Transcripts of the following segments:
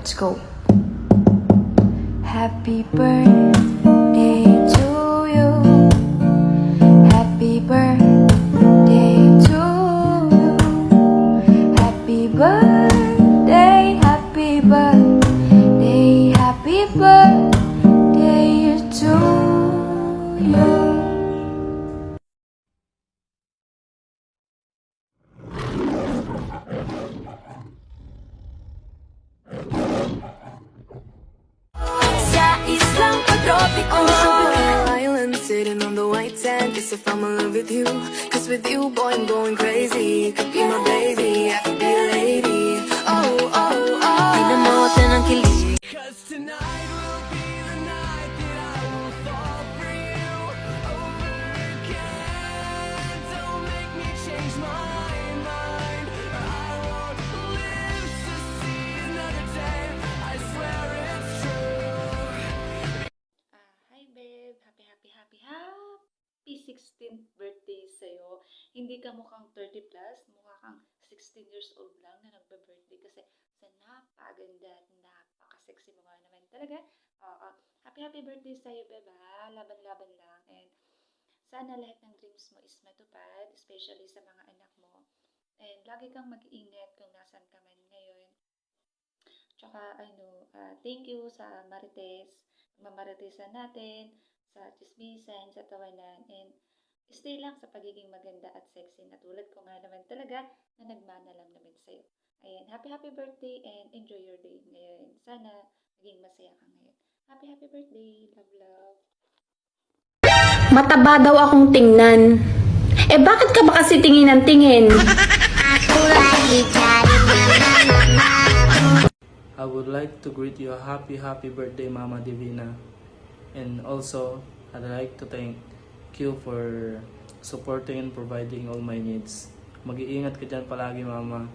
Let's go. Happy birthday to you. Happy birthday to you. Happy birthday, happy birthday, happy birthday to you. Island sitting on the white sand. Guess if I'm in love with you, cause with you, boy, I'm going crazy. You could be my baby, I could be a lady. Oh, oh, oh. Pinamote ng kilig. Cause tonight will be the night that I will fall for you over again. Don't make me change my mind. I won't live to see another day. I swear it's true. Hi babe, happy 16th birthday sa'yo. Hindi ka mukhang 30 plus, mukha kang 16 years old lang na nagba-birthday kasi sa napakaganda at napaka-sexy mo nga naman talaga. Happy birthday sa'yo babe ha, laban-laban lang, and sana lahat ng dreams mo is matupad, especially sa mga anak mo, and lagi kang mag-iingat kung nasan ka man ngayon. Tsaka thank you sa mamaritesan natin, sa chismisan, sa tawanan, and stay lang sa pagiging maganda at sexy na tulad ko nga naman talaga na nagmana lang naman sa'yo. Ayan, happy birthday and enjoy your day ngayon. Sana maging masaya ka ngayon. Happy birthday, love. Mataba daw akong tingnan. Eh bakit ka ba kasi tingin ng tingin? I would like to greet you a happy birthday, Mama Divina. And also, I'd like to thank you for supporting and providing all my needs. Mag-iingat ka dyan palagi, Mama.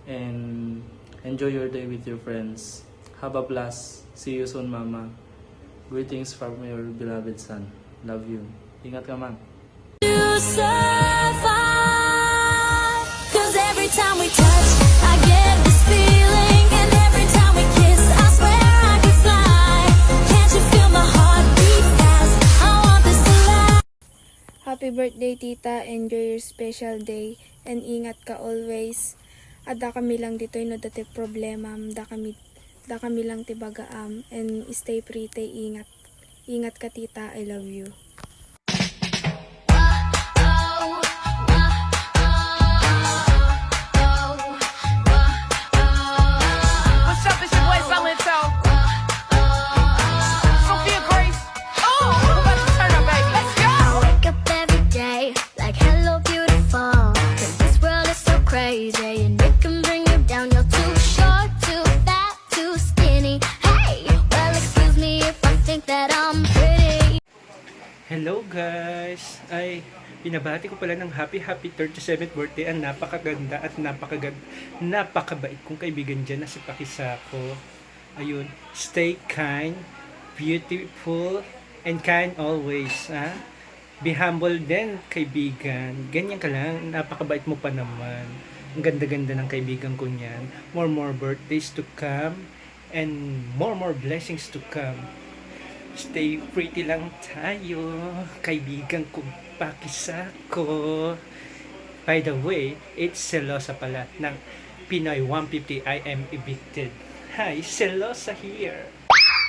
And enjoy your day with your friends. Have a blast. See you soon, Mama. Greetings from your beloved son. Love you. Ingat ka, man. Cause every time we touch, I get this feeling. And every time we kiss, I swear I could fly. Can't you feel my heart beat fast? I want this to last. Happy birthday, tita. Enjoy your special day. And ingat ka always. Ada kami lang dito no dati problema. Da kami lang tibagaam. And stay pretty. Ingat. Ingat ka, tita. I love you. What's up, it's your boy Silento. Sophia Grace. Oh, we're about to turn up, baby. Let's go. Wake up every day like hello beautiful. Cause this world is so crazy and it can bring you down. You're too short, too fat, too skinny. Hey, well excuse me if I think that I'm pretty. Hello guys! Ay, pinabati ko pala ng happy 37th birthday ang napakaganda at napakabait kong kaibigan dyan na si Pakisako. Ayun, stay kind, beautiful, and kind always. Ha? Be humble din, kaibigan. Ganyan ka lang, napakabait mo pa naman. Ang ganda-ganda ng kaibigan ko niyan. More birthdays to come and more blessings to come. Stay pretty lang tayo, kaibigan kong Pakisako. By the way, it's Selosa pala ng Pinoy 150 I am evicted. Hi, Selosa here.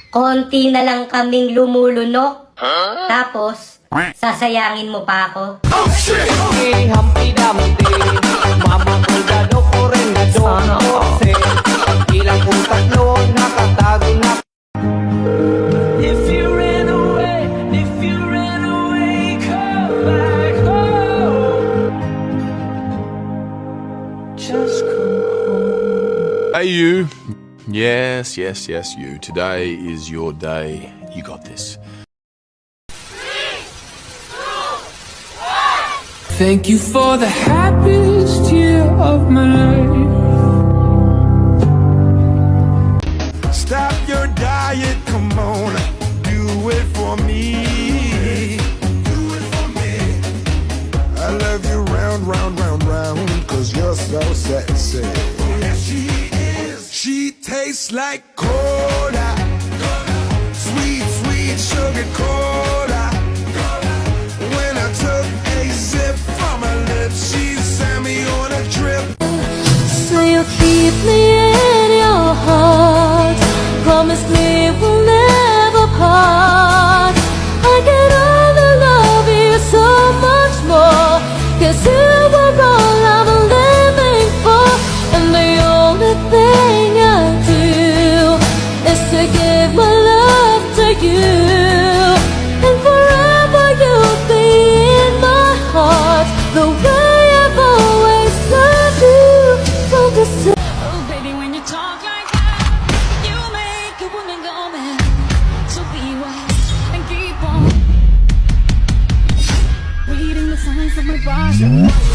Konti na lang kaming lumulunok. Tapos, sasayangin mo pa ako. Oh, shit! Okay, Humpty Dumpty. Mama Soldado ko rin na doon. Ilang kong tatlo nakatago na. If you ran away, come back home. Just come home. Hey you. Yes, you. Today is your day. You got this. Thank you for the happiest year of my life. Stop your diet, come on, do it for me. Do it for me. I love you round, cause you're so sexy. Yes, she is. She takes tastes like cola. Sweet, sweet sugar cola. When I took a sip from her lips, she sent me on a trip. So you keep me in your heart. Promise me we'll never part. I can only love you so much more. 'Cause you were all I'm living for. And the only thing I do is to give my love to you. And forever you'll be in my heart, the way I've always loved you from the start. Oh baby, when you talk like that, you make a woman go mad. So be wise and keep on reading the signs of my body.